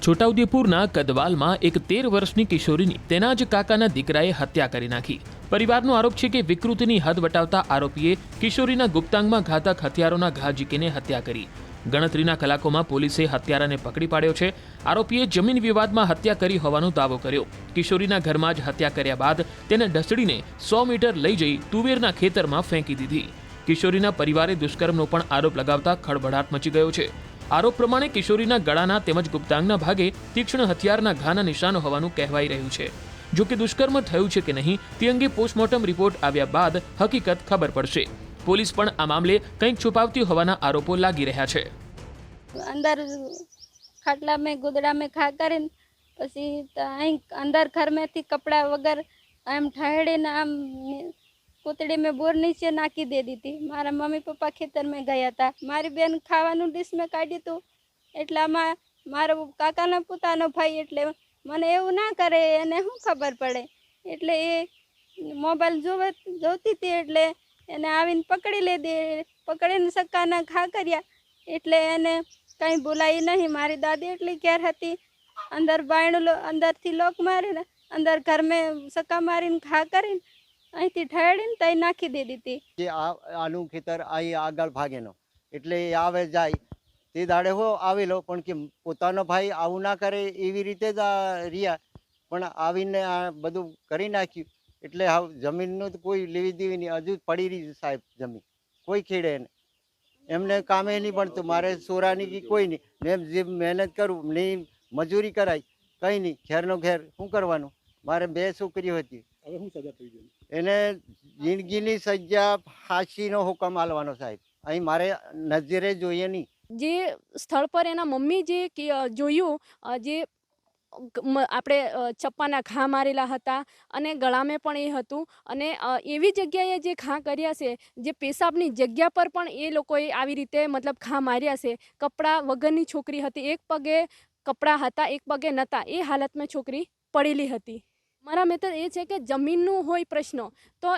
છોટાઉદેપુરના કદવાલમાં એક 13 વર્ષની કિશોરીની તેના જ કાકાના દીકરાએ હત્યા કરી નાખી। પરિવારનો આરોપ છે કે વિકૃતિની હદ વટાવતા આરોપીએ કિશોરીના ગુપ્તાંગમાં ઘાતક હથિયારોના ઘા ઝીકીને હત્યા કરી। ગણતરીના કલાકોમાં પોલીસે હત્યારાને પકડી પાડ્યો છે। આરોપીએ જમીન વિવાદમાં હત્યા કરી હોવાનો દાવો કર્યો। કિશોરીના ઘરમાં જ હત્યા કર્યા બાદ તેને ઢસડીને 100 મીટર લઈ જઈ તુવેરના ખેતરમાં ફેંકી દીધી। કિશોરીના પરિવારે દુષ્કર્મનો પણ આરોપ લગાવતા ખળભળાટ મચી ગયો છે। આરોપ પ્રમાણે કિશોરીના ગળાના તેમજ ગુપ્તાંગના ભાગે તીક્ષ્ણ હથિયારના ઘાના નિશાનો હોવાનું કહેવાઈ રહ્યું છે। જો કે દુષ્કર્મ થયું છે કે નહીં તે અંગે પોસ્ટમોર્ટમ રિપોર્ટ આવ્યા બાદ હકીકત ખબર પડશે। પોલીસ પણ આ મામલે કંઈક છુપાવતી હોવાના આરોપો લાગી રહ્યા છે। अंदर खाटला में गुदड़ा में खा कर पी अंदर घर में थी कपड़ा वगैरह आम ठहरे न आम कोतड़ी में बोर नीचे नाखी दे दी थी। मारा मम्मी पप्पा खेतर में गया था। मारी बेन खावानुं डिश में काढ़ी तो एटलामां मारो काकानो पोतानो भाई एटले मने एवुं ना करे एने शुं खबर पड़े एटले ए मोबाइल जोती थी एटले एने आवीने पकड़ी लीधी। पकड़ीने सक्काना घा कर्या एटले एने कहीं बोलाई नहीं। मारी दादी एटली घेर हती अंदर बायणुं अंदरथी लॉक मारीने अंदर घर में सक्का मारीने घा करीने અહીંથી ઠેડીને તઈ નાખી દીધી હતી। જે આનું ખેતર અહીં આગળ ભાગેનો એટલે એ આવે જાય તે દાડે હો આવેલો પણ કે પોતાનો ભાઈ આવું ના કરે એવી રીતે જ રહ્યા પણ આવીને આ બધું કરી નાખ્યું એટલે હવે જમીનનું તો કોઈ લેવી દેવી નહીં। હજુ પડી રહી છે સાહેબ જમીન કોઈ ખેડે નહીં એમને કામે નહીં ભણતું। મારે સોરાની કે કોઈ નહીં મેં જે મહેનત કરું નહીં મજૂરી કરાય કંઈ નહીં ઘેરનો ઘેર શું કરવાનું। મારે 2 છોકરીઓ હતી એને જિંદગીની સજા ફાંસીનો હુકમ આલવાનો સાહેબ અહીં મારે નજરે જોઈએ નહીં। જે સ્થળ પર એના મમ્મી જે જોયું જે આપણે ચપ્પાના ઘા મારેલા હતા અને ગળામાં પણ એ હતું અને એવી જગ્યાએ જે ઘા કર્યા છે જે પેશાબની જગ્યા પર પણ એ લોકોએ આવી રીતે મતલબ ઘા માર્યા છે। કપડાં વગરની છોકરી હતી, એક પગે કપડાં હતા એક પગે નહોતા એ હાલતમાં છોકરી પડેલી હતી। મારા મેતર એ છે કે જમીનનું હોય પ્રશ્ન તો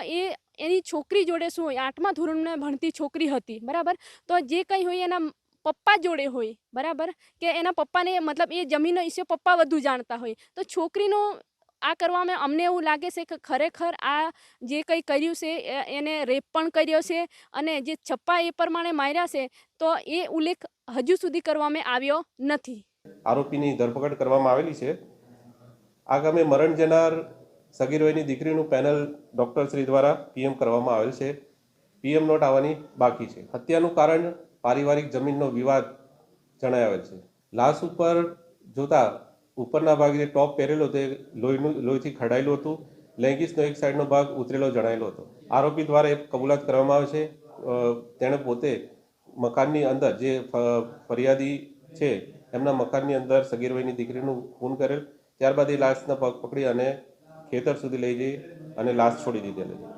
એની છોકરી જોડે શું હોય। 8મા ધોરણમાં ભણતી છોકરી હતી બરાબર તો જે કંઈ હોય એના પપ્પા જોડે હોય બરાબર કે એના પપ્પાને મતલબ એ જમીન વિશે પપ્પા વધુ જાણતા હોય તો છોકરીનો આ કરવામાં અમને એવું લાગે છે કે ખરેખર આ જે કંઈ કર્યું છે એને રેપ પણ કર્યો છે અને જે છપ્પા એ પ્રમાણે માર્યા છે તો એ ઉલ્લેખ હજુ સુધી કરવામાં આવ્યો નથી। આરોપીની ધરપકડ કરવામાં આવેલી છે। આગામી મરણ જનાર સગીર વયની દીકરીનું પેનલ ડૉક્ટર શ્રી દ્વારા પીએમ કરવામાં આવેલ છે। પીએમ નોટ આવવાની બાકી છે। હત્યાનું કારણ પારિવારિક જમીનનો વિવાદ જણાવેલ છે। લાશ ઉપર જોતા ઉપરના ભાગે જે ટોપ પહેરેલો તે લોહીથી ખડાયેલું હતું। લેગીસનો એક સાઈડનો ભાગ ઉતરેલો જણાયેલો હતો। આરોપી દ્વારા એક કબૂલાત કરવામાં આવે છે। તેણે પોતે મકાનની અંદર જે ફરિયાદી છે એમના મકાનની અંદર સગીર વયની દીકરીનું ખૂન કરેલ ત્યારબાદ એ લાશના પગ પકડી અને ખેતર સુધી લઈ જઈ અને લાશ છોડી દીધેલી છે।